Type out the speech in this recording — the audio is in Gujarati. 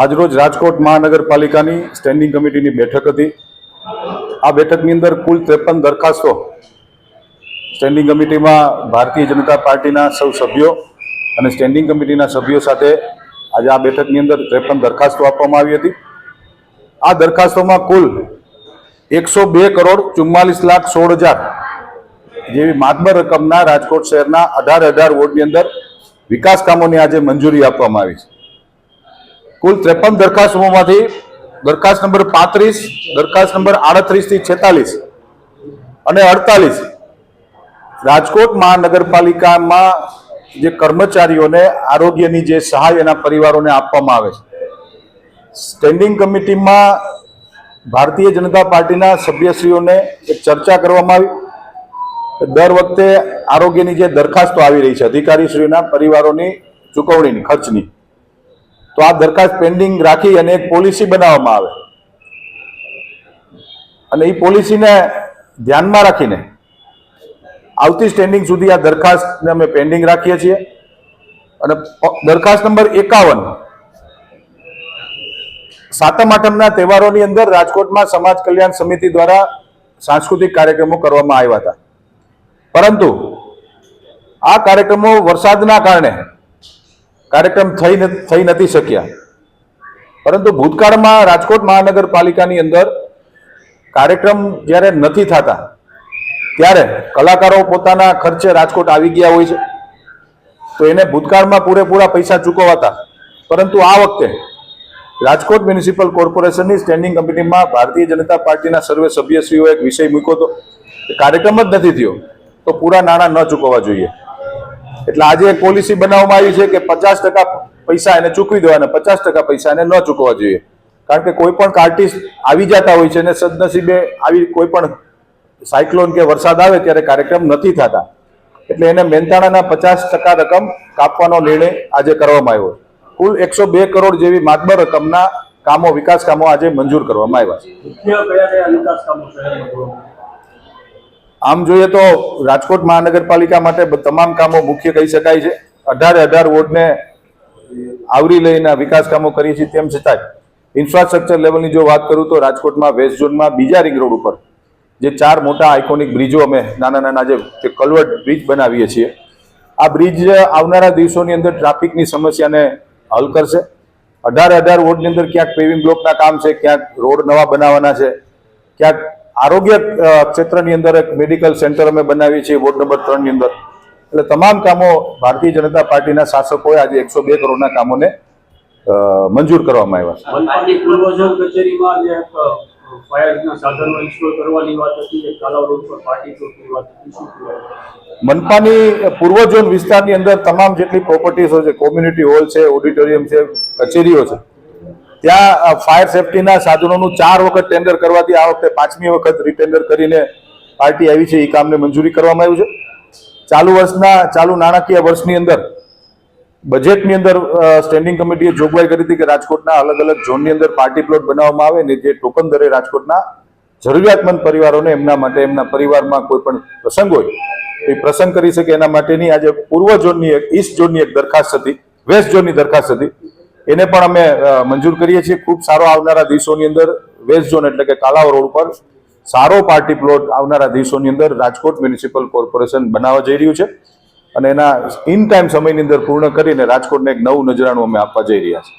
આજરોજ રાજકોટ મહાનગરપાલિકાની સ્ટેન્ડિંગ કમિટીની બેઠક હતી। આ બેઠકની અંદર કુલ 53 દરખાસ્તો સ્ટેન્ડિંગ કમિટીમાં ભારતીય જનતા પાર્ટીના સૌ સભ્યો અને સ્ટેન્ડિંગ કમિટીના સભ્યો સાથે આજે આ બેઠકની અંદર 53 દરખાસ્તો આપવામાં આવી હતી। આ દરખાસ્તોમાં કુલ 102,44,16,00,000 જેવી માતબર રકમના રાજકોટ શહેરના 18 વોર્ડની અંદર વિકાસ કામોની આજે મંજૂરી આપવામાં આવી છે। કુલ 53 દરખાસ્તોમાંથી દરખાસ્ત નંબર 35, દરખાસ્ત નંબર 38 થી 46 અને 48 રાજકોટ મહાનગરપાલિકામાં જે કર્મચારીઓને આરોગ્યની જે સહાય એના પરિવારોને આપવામાં આવે છે। સ્ટેન્ડિંગ કમિટીમાં ભારતીય જનતા પાર્ટીના સભ્યશ્રીઓને એક ચર્ચા કરવામાં આવી। દર વખતે આરોગ્યની જે દરખાસ્તો આવી રહી છે અધિકારીશ્રીઓના પરિવારોની ચૂકવણીની ખર્ચની, તો આ દરખાસ્ત પેન્ડિંગ રાખી અને એક પોલિસી બનાવવામાં આવે અને એ પોલિસીને ધ્યાનમાં રાખીને આવતી સ્ટેન્ડિંગ સુધી આ દરખાસ્તને અમે પેન્ડિંગ રાખીએ છીએ। અને દરખાસ્ત નંબર 51 સાતમ આઠમના તહેવારોની અંદર રાજકોટમાં સમાજ કલ્યાણ સમિતિ દ્વારા સાંસ્કૃતિક કાર્યક્રમો કરવામાં આવ્યા હતા, પરંતુ આ કાર્યક્રમો વરસાદના કારણે કાર્યક્રમ થઈ નથી શક્યા। પરંતુ ભૂતકાળમાં રાજકોટ મહાનગરપાલિકાની અંદર કાર્યક્રમ જ્યારે નથી થતા ત્યારે કલાકારો પોતાના ખર્ચે રાજકોટ આવી ગયા હોય છે, તો એને ભૂતકાળમાં પૂરેપૂરા પૈસા ચૂકવાતા, પરંતુ આ વખતે રાજકોટ મ્યુનિસિપલ કોર્પોરેશનની સ્ટેન્ડિંગ કમિટીમાં ભારતીય જનતા પાર્ટીના સર્વે સભ્યશ્રીઓ એક વિષય મૂક્યો હતો કે કાર્યક્રમ જ નથી થયો તો પૂરા નાણાં ન ચૂકવવા જોઈએ। એટલે આજે એક પોલિસી બનાવવામાં આવી છે કે 50% પૈસા એને ચૂકવી દેવાના, 50% પૈસા એને ન ચૂકવવા જોઈએ। કારણ કે કોઈ પણ આર્ટિસ્ટ આવી જતા હોય છે અને સદનસીબે આવી કોઈ પણ સાયક્લોન કે વરસાદ આવે ત્યારે કાર્યક્રમ નથી થતા, એટલે એને મહેનતાણાના 50% રકમ કાપવાનો નિર્ણય આજે કરવામાં આવ્યો। કુલ 102 કરોડ જેવી માતબર રકમના કામો, વિકાસ કામો આજે મંજૂર કરવામાં આવ્યા છે। આમ જોઈએ તો રાજકોટ મહાનગરપાલિકા માટે તમામ કામો મુખ્ય કહી શકાય છે। 18 વોર્ડને આવરી લઈને વિકાસ કામો કરીએ છીએ। તેમ છતાં ઇન્ફ્રાસ્ટ્રક્ચર લેવલની જો વાત કરું તો રાજકોટમાં વેસ્ટ ઝોનમાં બીજા રિંગ રોડ ઉપર જે 4 મોટા આઇકોનિક બ્રિજો અમે નાના જે કલવર્ટ બ્રિજ બનાવીએ છીએ, આ બ્રિજ આવનારા દિવસોની અંદર ટ્રાફિકની સમસ્યાને હલ કરશે। 18 વોર્ડની અંદર ક્યાંક પેવિંગ બ્લોકના કામ છે, ક્યાંક રોડ નવા બનાવવાના છે, ક્યાંક આરોગ્ય ક્ષેત્રની અંદર એક મેડિકલ સેન્ટર અમે બનાવીએ છીએ વોર્ડ નંબર 3 ની અંદર। એટલે તમામ કામો ભારતીય જનતા પાર્ટીના શાસકોએ આજે 102 કરોડના કામોને મંજૂર કરવામાં આવ્યા છે। મનપાની પૂર્વ ઝોન વિસ્તારની અંદર તમામ જેટલી પ્રોપર્ટીઝ છે, કોમ્યુનિટી હોલ છે, ઓડિટોરિયમ છે, કચેરીઓ છે, ત્યાં ફાયર સેફટીના સાધનોનું 4 વખત ટેન્ડર કરવાથી આ વખતે 5મી વખત રીટેન્ડર કરીને પાર્ટી આવી છે, એ કામને મંજૂરી કરવામાં આવ્યું છે। ચાલુ નાણાકીય વર્ષની અંદર બજેટની અંદર સ્ટેન્ડિંગ કમિટીએ જોગવાઈ કરી હતી કે રાજકોટના અલગ ઝોનની અંદર પાર્ટી પ્લોટ બનાવવામાં આવે ને જે ટોકન દરે રાજકોટના જરૂરિયાતમંદ પરિવારોને એમના માટે, એમના પરિવારમાં કોઈ પણ પ્રસંગ હોય એ પ્રસંગ કરી શકે એના માટેની આજે પૂર્વ ઝોનની એક, ઈસ્ટ ઝોનની એક દરખાસ્ત હતી, વેસ્ટ ઝોનની દરખાસ્ત હતી, એને પણ અમે મંજૂર કરીએ છીએ। ખૂબ સારો આવનારા દિવસોની અંદર વેસ્ટ ઝોન એટલે કે કાલાવ રોડ ઉપર સારો પાર્ટી પ્લોટ આવનારા દિવસોની અંદર રાજકોટ મ્યુનિસિપલ કોર્પોરેશન બનાવવા જઈ રહ્યું છે અને એના ઇન ટાઈમ સમયની અંદર પૂર્ણ કરીને રાજકોટને એક નવું નજરાણું અમે આપવા જઈ રહ્યા છીએ।